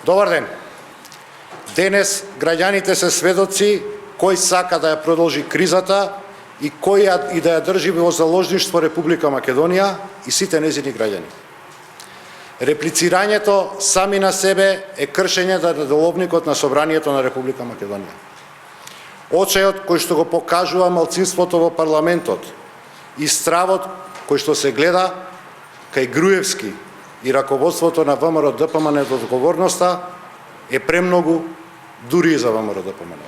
Добар ден. Денес граѓаните се сведоци кој сака да ја продолжи кризата и кој и да ја држи во заложништво Република Македонија и сите нејзини граѓани. Реплицирањето сами на себе е кршење на деловникот на Собранието на Република Македонија. Очајот кој што го покажува малцинството во парламентот и стравот кој што се гледа кај Груевски и раководството на ВМРО-ДПМН од одговорноста е премногу дури и за ВМРО-ДПМН.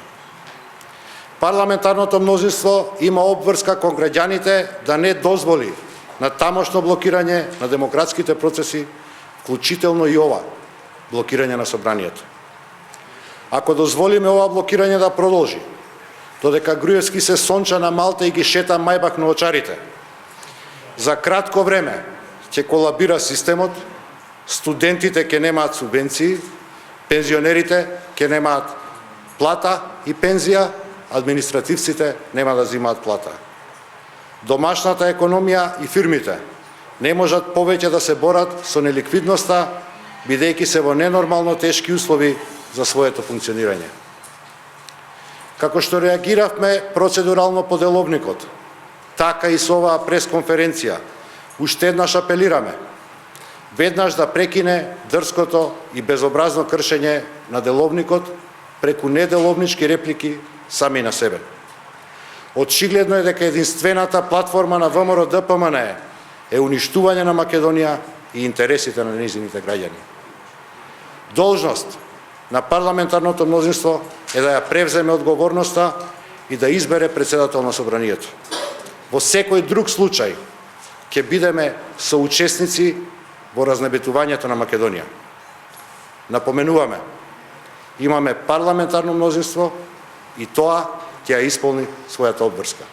Парламентарното мнозинство има обврска кон граѓаните да не дозволи на тамошно блокирање на демократските процеси, вклучително и ова блокирање на Собранието. Ако дозволиме ова блокирање да продолжи, додека Груевски се сонча на Малта и ги шета Мајбах на очарите, за кратко време ќе колабира системот, студентите ќе немаат субвенции, пензионерите ќе немаат плата и пензија, административците нема да земаат плата. Домашната економија и фирмите не можат повеќе да се борат со неликвидноста, бидејќи се во ненормално тешки услови за своето функционирање. Како што реагиравме процедурално по деловникот, така и со оваа пресконференција, уште еднаш апелираме веднаш да прекине дрското и безобразно кршење на деловникот преку неделовнички реплики сами на себе. Очигледно е дека единствената платформа на ВМРО-ДПМН е уништување на Македонија и интересите на нејзините граѓани. Должност на парламентарното мнозинство е да ја превземе одговорноста и да избере председател на Собранието. Во секој друг случај ќе бидеме соучесници во разнебитувањето на Македонија. Напоменуваме, имаме парламентарно мнозинство и тоа ќе ја исполни својата обврска.